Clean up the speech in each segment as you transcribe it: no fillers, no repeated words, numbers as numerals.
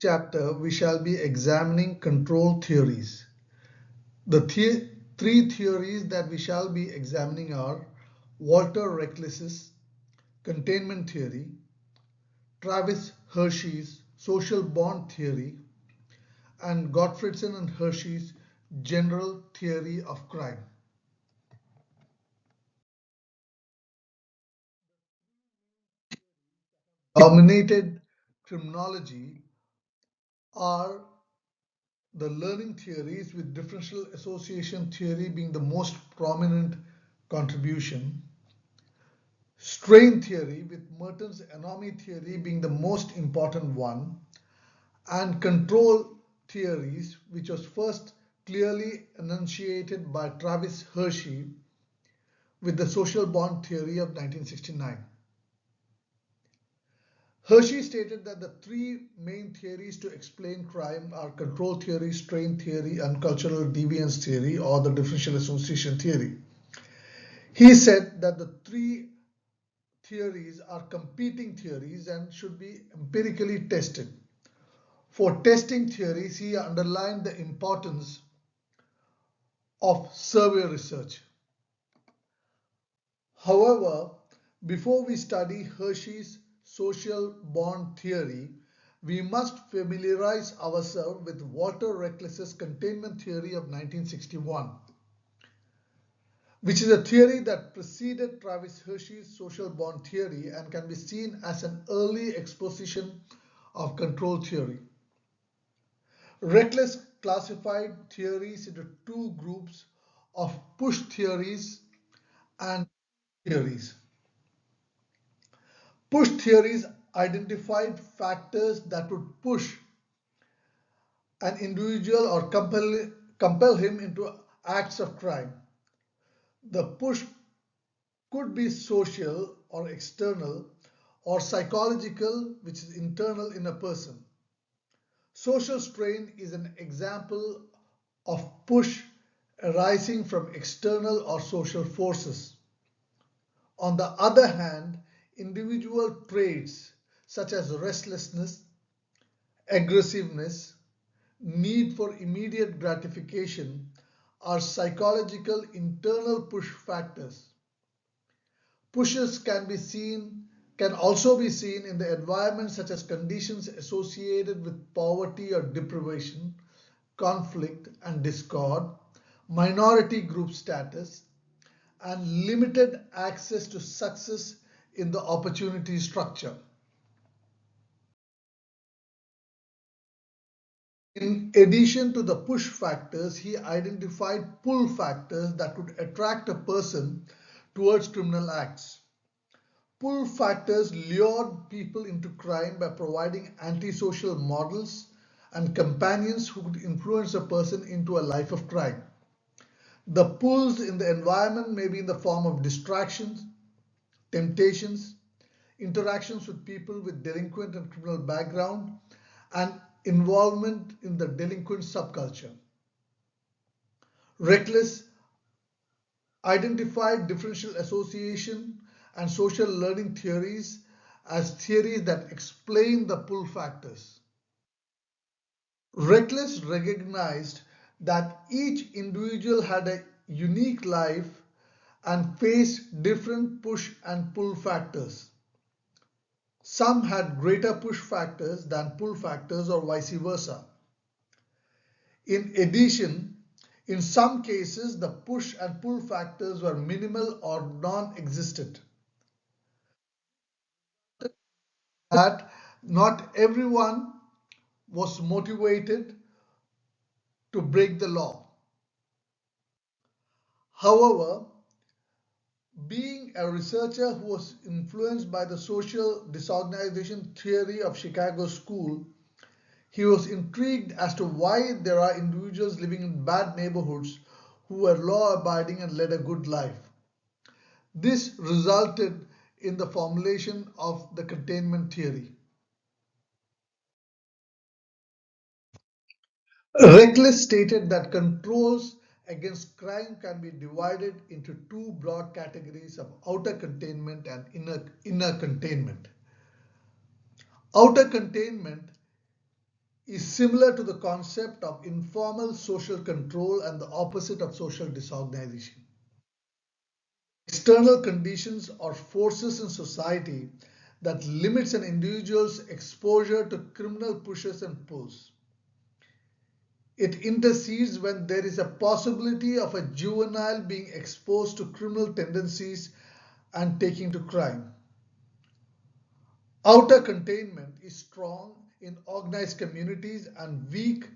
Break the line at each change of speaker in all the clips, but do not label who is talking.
chapter, we shall be examining control theories. The three theories that we shall be examining are Walter Reckless's containment theory, Travis Hirschi's social bond theory, and Gottfredson and Hirschi's general theory of crime. Dominated criminology are the learning theories, with differential association theory being the most prominent contribution, strain theory with Merton's anomaly theory being the most important one, and control theories, which was first clearly enunciated by Travis Hirschi with the social bond theory of 1969. Hirschi stated that the three main theories to explain crime are control theory, strain theory, and cultural deviance theory, or the differential association theory. He said that the three theories are competing theories and should be empirically tested. For testing theories, he underlined the importance of survey research. However, before we study Hirschi's social bond theory, we must familiarize ourselves with Walter Reckless's containment theory of 1961, which is a theory that preceded Travis Hirschi's social bond theory and can be seen as an early exposition of control theory. Reckless classified theories into two groups of push theories and theories. Push theories identified factors that would push an individual or compel him into acts of crime. The push could be social or external, or psychological, which is internal in a person. Social strain is an example of push arising from external or social forces. On the other hand, individual traits such as restlessness, aggressiveness, need for immediate gratification are psychological internal push factors. Pushes can also be seen in the environment, such as conditions associated with poverty or deprivation, conflict and discord, minority group status, and limited access to success in the opportunity structure. In addition to the push factors, he identified pull factors that would attract a person towards criminal acts. Pull factors lured people into crime by providing antisocial models and companions who could influence a person into a life of crime. The pulls in the environment may be in the form of distractions, temptations, interactions with people with delinquent and criminal background, and involvement in the delinquent subculture. Reckless identified differential association and social learning theories as theories that explain the pull factors. Reckless recognized that each individual had a unique life and faced different push and pull factors. Some had greater push factors than pull factors, or vice versa. In addition, in some cases, the push and pull factors were minimal or non-existent. That not everyone was motivated to break the law. However, being a researcher who was influenced by the social disorganization theory of Chicago School, he was intrigued as to why there are individuals living in bad neighborhoods who were law-abiding and led a good life. This resulted in the formulation of the containment theory. Reckless stated that controls against crime can be divided into two broad categories of outer containment and inner containment. Outer containment is similar to the concept of informal social control and the opposite of social disorganization. External conditions or forces in society that limits an individual's exposure to criminal pushes and pulls. It intercedes when there is a possibility of a juvenile being exposed to criminal tendencies and taking to crime. Outer containment is strong in organized communities and weak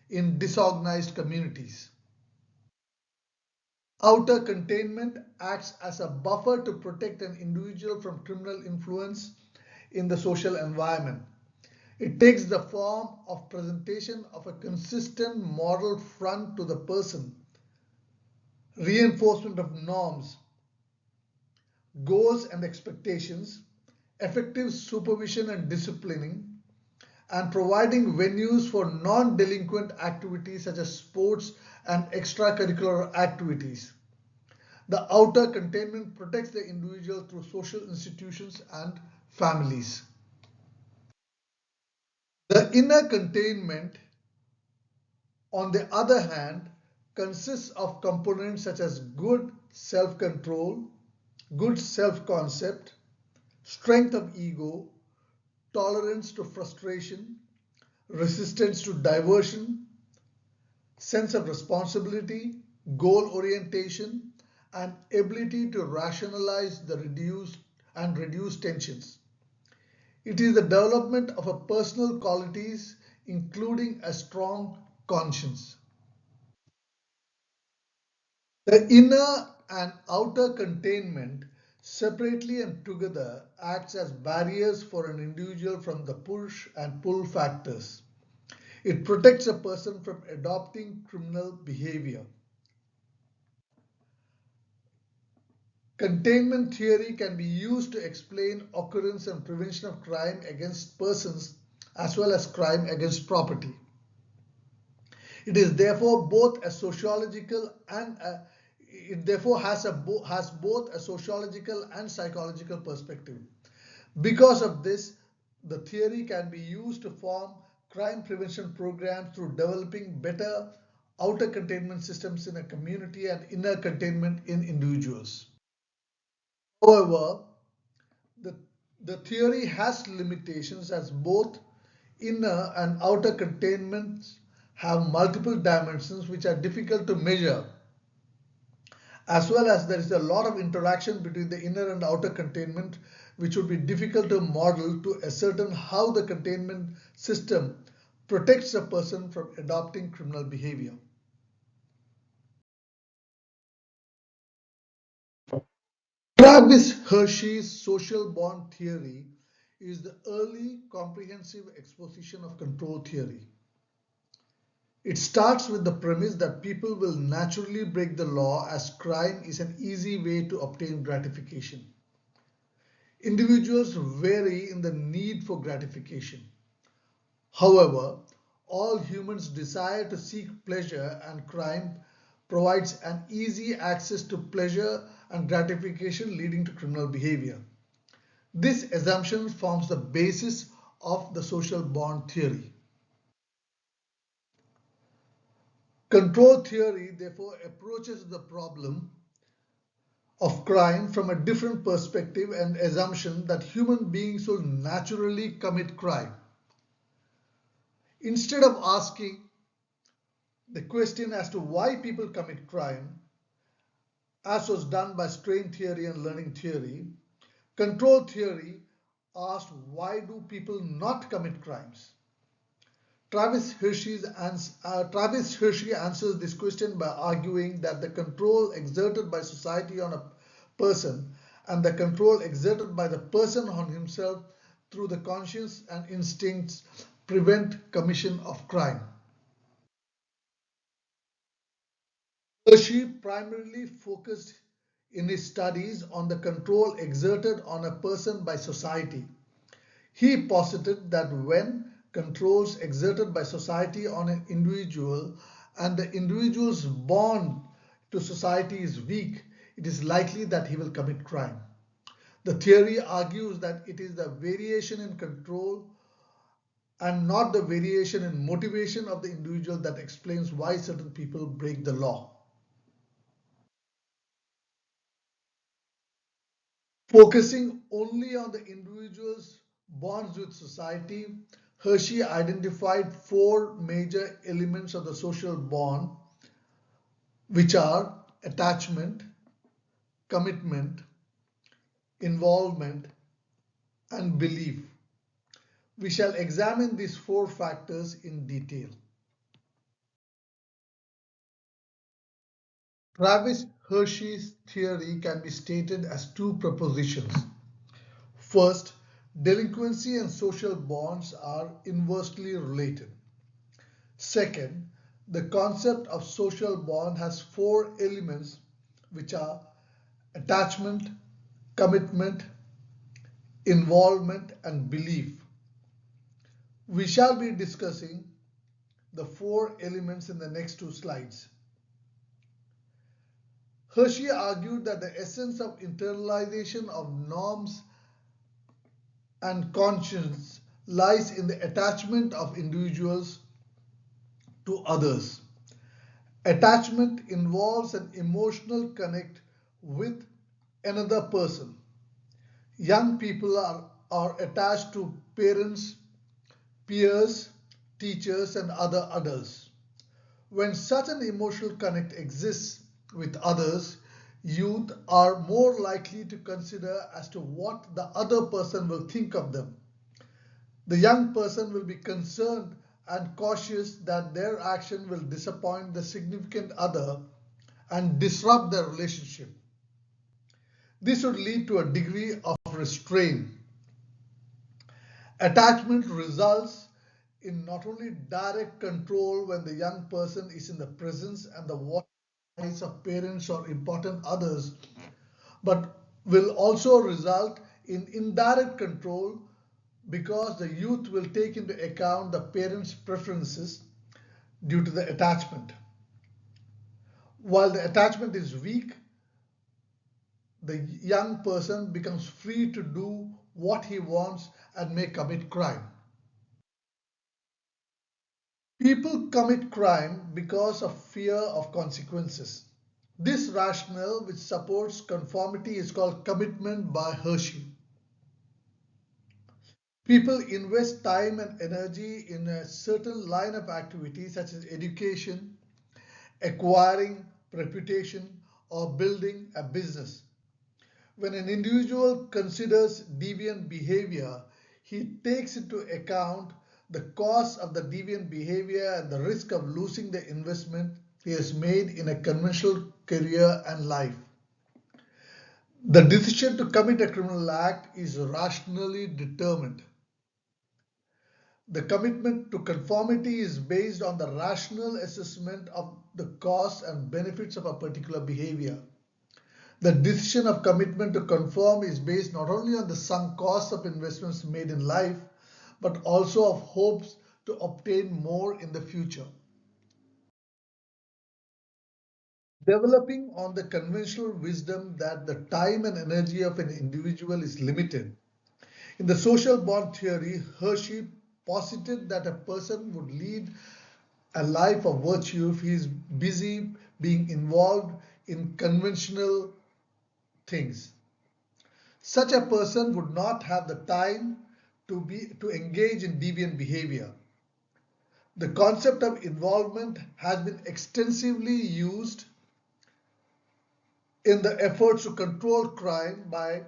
in disorganized communities. Outer containment acts as a buffer to protect an individual from criminal influence in the social environment. It takes the form of presentation of a consistent moral front to the person, reinforcement of norms, goals and expectations, effective supervision and disciplining, and providing venues for non-delinquent activities such as sports and extracurricular activities. The outer containment protects the individual through social institutions and families. The inner containment, on the other hand, consists of components such as good self-control, good self-concept, strength of ego, tolerance to frustration, resistance to diversion, sense of responsibility, goal orientation, and ability to rationalize the reduce tensions. It is the development of a personal qualities including a strong conscience. The inner and outer containment separately and together acts as barriers for an individual from the push and pull factors. It protects a person from adopting criminal behavior. Containment theory can be used to explain occurrence and prevention of crime against persons as well as crime against property. It is therefore both a sociological and it therefore has both a sociological and psychological perspective. Because of this, the theory can be used to form crime prevention programs through developing better outer containment systems in a community and inner containment in individuals. However, the, the theory has limitations as both inner and outer containments have multiple dimensions which are difficult to measure, as well as there is a lot of interaction between the inner and outer containment which would be difficult to model to ascertain how the containment system protects a person from adopting criminal behavior. Travis Hirschi's social bond theory is the early comprehensive exposition of control theory. It starts with the premise that people will naturally break the law as crime is an easy way to obtain gratification. Individuals vary in the need for gratification. However, all humans desire to seek pleasure, and crime provides an easy access to pleasure and gratification leading to criminal behavior. This assumption forms the basis of the social bond theory. Control theory therefore approaches the problem of crime from a different perspective and assumption that human beings will naturally commit crime. Instead of asking the question as to why people commit crime, as was done by strain theory and learning theory, control theory asked why do people not commit crimes? Travis Hirschi answers this question by arguing that the control exerted by society on a person and the control exerted by the person on himself through the conscience and instincts prevent commission of crime. Hirschi primarily focused in his studies on the control exerted on a person by society. He posited that when controls exerted by society on an individual and the individual's bond to society is weak, it is likely that he will commit crime. The theory argues that it is the variation in control and not the variation in motivation of the individual that explains why certain people break the law. Focusing only on the individual's bonds with society, Hershey identified four major elements of the social bond, which are attachment, commitment, involvement, and belief. We shall examine these four factors in detail. Travis Hershey's theory can be stated as two propositions. First, delinquency and social bonds are inversely related. Second, the concept of social bond has four elements, which are attachment, commitment, involvement, and belief. We shall be discussing the four elements in the next two slides. Hirschi argued that the essence of internalization of norms and conscience lies in the attachment of individuals to others. Attachment involves an emotional connect with another person. Young people are attached to parents, peers, teachers, and other adults. When such an emotional connect exists with others, youth are more likely to consider as to what the other person will think of them. The young person will be concerned and cautious that their action will disappoint the significant other and disrupt their relationship. This would lead to a degree of restraint. Attachment results in not only direct control when the young person is in the presence and the watching eyes of parents or important others, but will also result in indirect control because the youth will take into account the parents' preferences due to the attachment. While the attachment is weak, the young person becomes free to do what he wants and may commit crime. People commit crime because of fear of consequences. This rationale, which supports conformity, is called commitment by Hershey. People invest time and energy in a certain line of activity such as education, acquiring reputation, or building a business. When an individual considers deviant behavior, he takes into account the cost of the deviant behavior and the risk of losing the investment he has made in a conventional career and life. The decision to commit a criminal act is rationally determined. The commitment to conformity is based on the rational assessment of the costs and benefits of a particular behavior. The decision of commitment to conform is based not only on the sunk costs of investments made in life, but also of hopes to obtain more in the future. Developing on the conventional wisdom that the time and energy of an individual is limited. In the social bond theory, Hershey posited that a person would lead a life of virtue if he is busy being involved in conventional things. Such a person would not have the time to engage in deviant behavior. The concept of involvement has been extensively used in the efforts to control crime by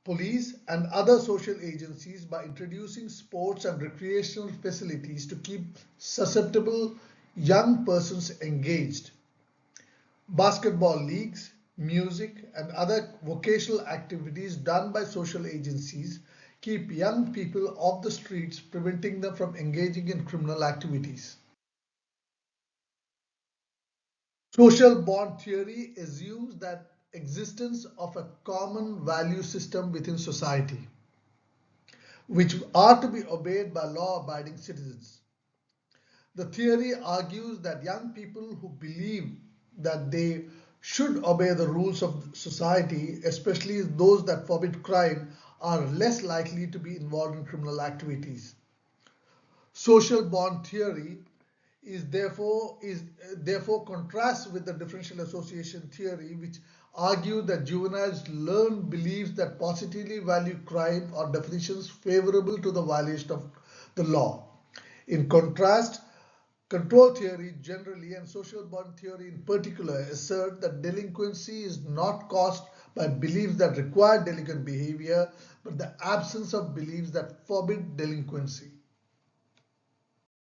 police and other social agencies by introducing sports and recreational facilities to keep susceptible young persons engaged. Basketball leagues, music, and other vocational activities done by social agencies keep young people off the streets, preventing them from engaging in criminal activities. Social bond theory assumes that existence of a common value system within society, which are to be obeyed by law-abiding citizens. The theory argues that young people who believe that they should obey the rules of society, especially those that forbid crime, are less likely to be involved in criminal activities. Social bond theory is therefore contrasts with the differential association theory, which argue that juveniles learn beliefs that positively value crime or definitions favorable to the violation of the law. In contrast, control theory generally and social bond theory in particular assert that delinquency is not caused by beliefs that require delinquent behavior, but the absence of beliefs that forbid delinquency.